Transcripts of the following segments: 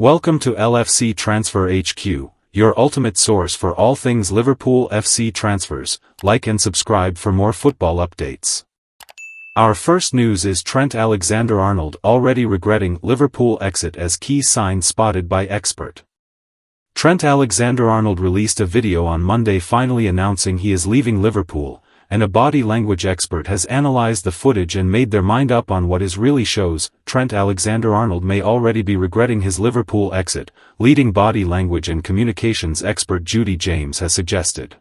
Welcome to LFC Transfer HQ, your ultimate source for all things Liverpool FC transfers. Like and subscribe for more football updates. Our first news is Trent Alexander-Arnold already regretting Liverpool exit as key sign spotted by expert. Trent Alexander-Arnold released a video on Monday finally announcing he is leaving Liverpool, and a body language expert has analyzed the footage and made their mind up on what it really shows. Trent Alexander-Arnold may already be regretting his Liverpool exit, leading body language and communications expert Judy James has suggested.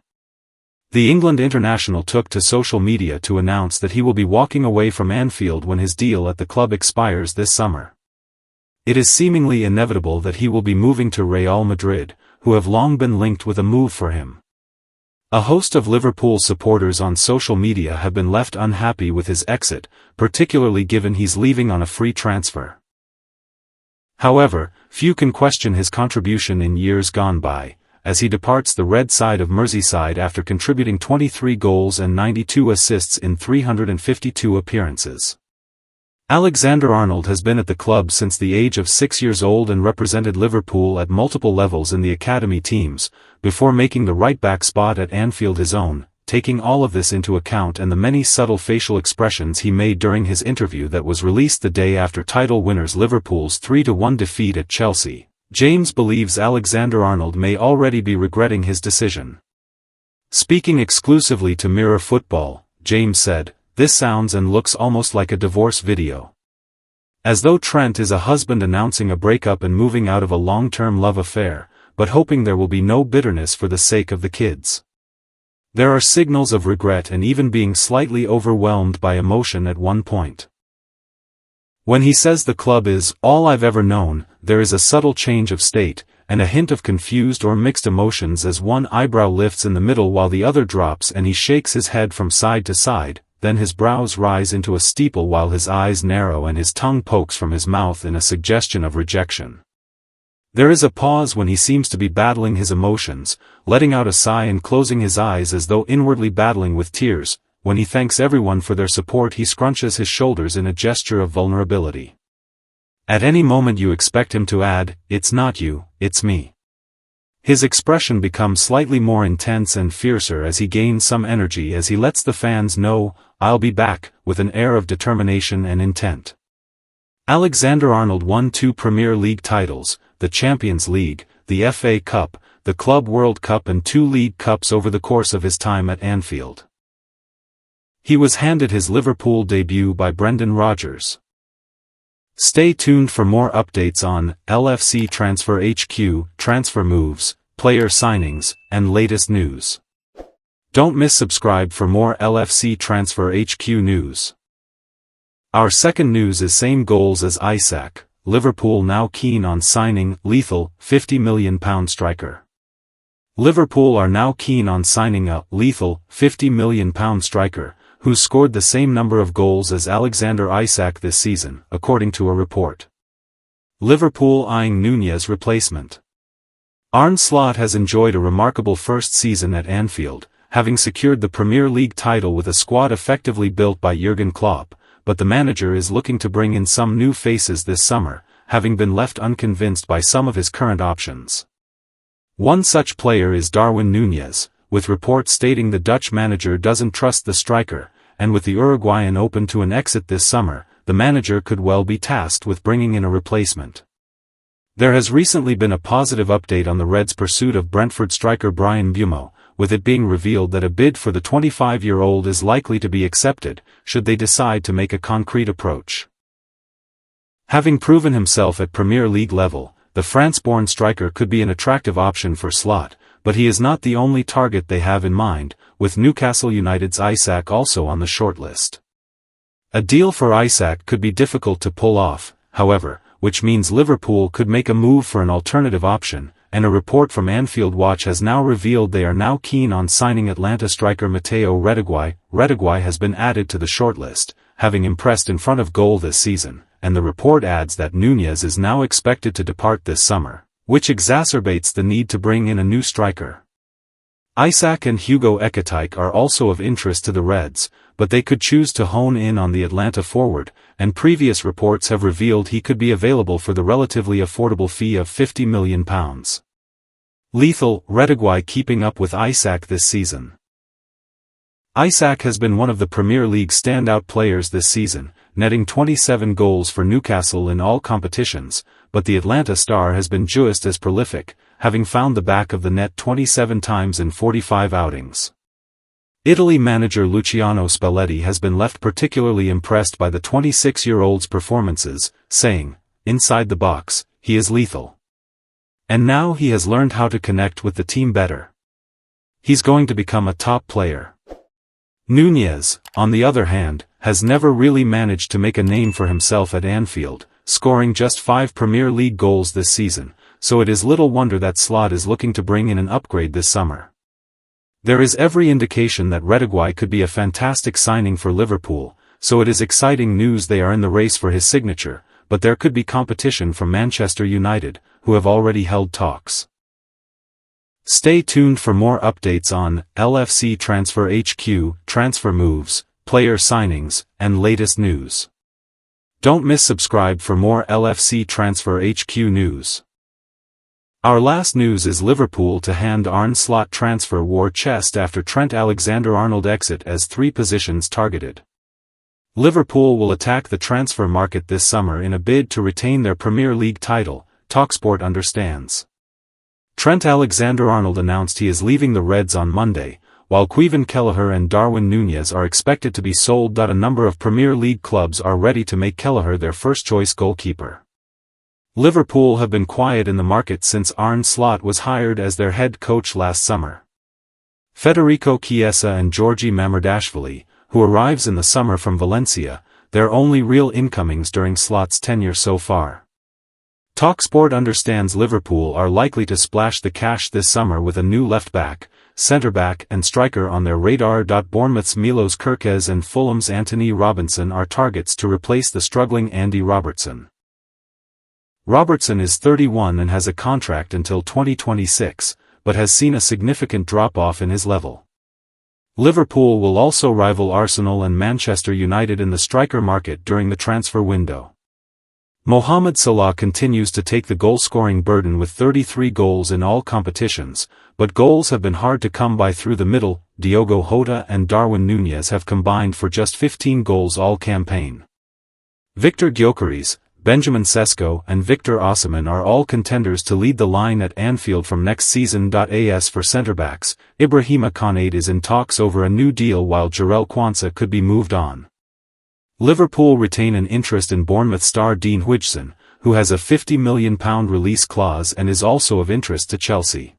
The England international took to social media to announce that he will be walking away from Anfield when his deal at the club expires this summer. It is seemingly inevitable that he will be moving to Real Madrid, who have long been linked with a move for him. A host of Liverpool supporters on social media have been left unhappy with his exit, particularly given he's leaving on a free transfer. However, few can question his contribution in years gone by, as he departs the red side of Merseyside after contributing 23 goals and 92 assists in 352 appearances. Alexander-Arnold has been at the club since the age of 6 years old and represented Liverpool at multiple levels in the academy teams, before making the right-back spot at Anfield his own. Taking all of this into account and the many subtle facial expressions he made during his interview that was released the day after title winners Liverpool's 3-1 defeat at Chelsea, James believes Alexander-Arnold may already be regretting his decision. Speaking exclusively to Mirror Football, James said, "This sounds and looks almost like a divorce video. As though Trent is a husband announcing a breakup and moving out of a long-term love affair, but hoping there will be no bitterness for the sake of the kids. There are signals of regret and even being slightly overwhelmed by emotion at one point. When he says the club is all I've ever known, there is a subtle change of state, and a hint of confused or mixed emotions as one eyebrow lifts in the middle while the other drops and he shakes his head from side to side. Then his brows rise into a steeple while his eyes narrow and his tongue pokes from his mouth in a suggestion of rejection. There is a pause when he seems to be battling his emotions, letting out a sigh and closing his eyes as though inwardly battling with tears. When he thanks everyone for their support he scrunches his shoulders in a gesture of vulnerability. At any moment you expect him to add, 'It's not you, it's me.' His expression becomes slightly more intense and fiercer as he gains some energy as he lets the fans know, 'I'll be back,' with an air of determination and intent. Alexander-Arnold won 2 Premier League titles, the Champions League, the FA Cup, the Club World Cup and 2 League Cups over the course of his time at Anfield. He was handed his Liverpool debut by Brendan Rodgers. Stay tuned for more updates on LFC Transfer HQ, transfer moves, player signings, and latest news. Don't miss subscribe for more LFC Transfer HQ news. Our second news is same goals as Isak, Liverpool now keen on signing lethal £50 million striker. Liverpool are now keen on signing a lethal £50 million striker, who scored the same number of goals as Alexander Isak this season, according to a report. Liverpool eyeing Nunez replacement. Arne has enjoyed a remarkable first season at Anfield, having secured the Premier League title with a squad effectively built by Jurgen Klopp, but the manager is looking to bring in some new faces this summer, having been left unconvinced by some of his current options. One such player is Darwin Nunez, with reports stating the Dutch manager doesn't trust the striker, and with the Uruguayan open to an exit this summer, the manager could well be tasked with bringing in a replacement. There has recently been a positive update on the Reds' pursuit of Brentford striker Bryan Mbeumo, with it being revealed that a bid for the 25-year-old is likely to be accepted, should they decide to make a concrete approach. Having proven himself at Premier League level, the France-born striker could be an attractive option for Slot, but he is not the only target they have in mind, with Newcastle United's Isak also on the shortlist. A deal for Isak could be difficult to pull off, however, which means Liverpool could make a move for an alternative option, and a report from Anfield Watch has now revealed they are now keen on signing Atlanta striker Matteo Retegui. Retegui has been added to the shortlist, having impressed in front of goal this season, and the report adds that Nunez is now expected to depart this summer, which exacerbates the need to bring in a new striker. Isak and Hugo Ekitike are also of interest to the Reds, but they could choose to hone in on the Atlanta forward, and previous reports have revealed he could be available for the relatively affordable fee of £50 million. Lethal, Rediguy keeping up with Isak this season. Isak has been one of the Premier League's standout players this season, netting 27 goals for Newcastle in all competitions, but the Atlanta star has been just as prolific, having found the back of the net 27 times in 45 outings. Italy manager Luciano Spalletti has been left particularly impressed by the 26-year-old's performances, saying, "Inside the box, he is lethal. And now he has learned how to connect with the team better. He's going to become a top player." Nunez, on the other hand, has never really managed to make a name for himself at Anfield, scoring just 5 Premier League goals this season, so it is little wonder that Slot is looking to bring in an upgrade this summer. There is every indication that Rediguy could be a fantastic signing for Liverpool, so it is exciting news they are in the race for his signature, but there could be competition from Manchester United, who have already held talks. Stay tuned for more updates on LFC Transfer HQ, transfer moves, player signings, and latest news. Don't miss subscribe for more LFC Transfer HQ news. Our last news is Liverpool to hand Arne Slot transfer war chest after Trent Alexander-Arnold exit as 3 positions targeted. Liverpool will attack the transfer market this summer in a bid to retain their Premier League title, TalkSport understands. Trent Alexander-Arnold announced he is leaving the Reds on Monday, while Kevin Kelleher and Darwin Nunez are expected to be sold. A number of Premier League clubs are ready to make Kelleher their first-choice goalkeeper. Liverpool have been quiet in the market since Arne Slot was hired as their head coach last summer. Federico Chiesa and Georgi Mamardashvili, who arrives in the summer from Valencia, their only real incomings during Slot's tenure so far. TalkSport understands Liverpool are likely to splash the cash this summer with a new left-back, centre-back and striker on their radar. Bournemouth's Milos Kerkez and Fulham's Anthony Robinson are targets to replace the struggling Andy Robertson. Robertson is 31 and has a contract until 2026, but has seen a significant drop-off in his level. Liverpool will also rival Arsenal and Manchester United in the striker market during the transfer window. Mohamed Salah continues to take the goal-scoring burden with 33 goals in all competitions, but goals have been hard to come by through the middle. Diogo Jota and Darwin Nunez have combined for just 15 goals all campaign. Victor Gyökeres, Benjamin Sesko and Victor Osimhen are all contenders to lead the line at Anfield from next season. As for centre-backs, Ibrahima Konate is in talks over a new deal while Jarell Quansah could be moved on. Liverpool retain an interest in Bournemouth star Dean Huijsen, who has a £50 million release clause and is also of interest to Chelsea.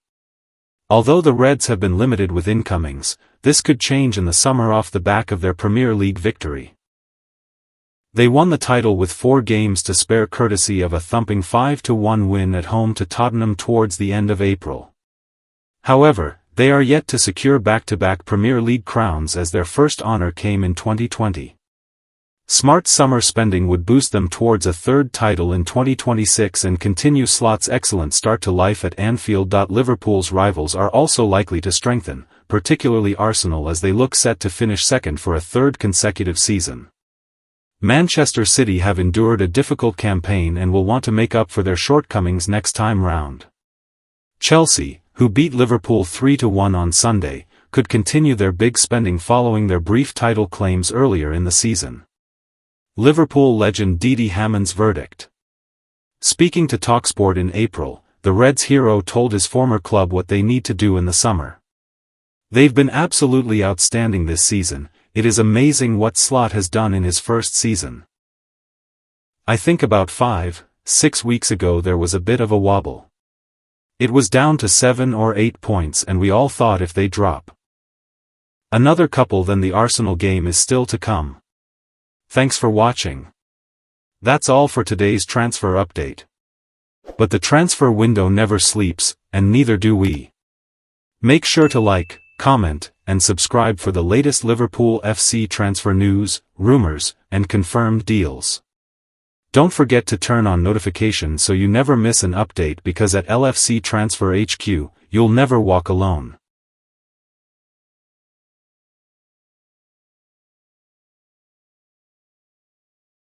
Although the Reds have been limited with incomings, this could change in the summer off the back of their Premier League victory. They won the title with 4 games to spare courtesy of a thumping 5-1 win at home to Tottenham towards the end of April. However, they are yet to secure back-to-back Premier League crowns as their first honour came in 2020. Smart summer spending would boost them towards a 3rd title in 2026 and continue Slot's excellent start to life at Anfield. Liverpool's rivals are also likely to strengthen, particularly Arsenal as they look set to finish second for a 3rd consecutive season. Manchester City have endured a difficult campaign and will want to make up for their shortcomings next time round. Chelsea, who beat Liverpool 3-1 on Sunday, could continue their big spending following their brief title claims earlier in the season. Liverpool legend Didi Hammond's verdict. Speaking to TalkSport in April, the Reds hero told his former club what they need to do in the summer. "They've been absolutely outstanding this season. It is amazing what Slot has done in his first season. I think about 5-6 weeks ago there was a bit of a wobble. It was down to 7 or 8 points and we all thought if they drop another couple then the Arsenal game is still to come. Thanks for watching. That's all for today's transfer update. But the transfer window never sleeps, and neither do we. Make sure to like, comment, and subscribe for the latest Liverpool FC transfer news, rumors, and confirmed deals. Don't forget to turn on notifications so you never miss an update because at LFC Transfer HQ, you'll never walk alone.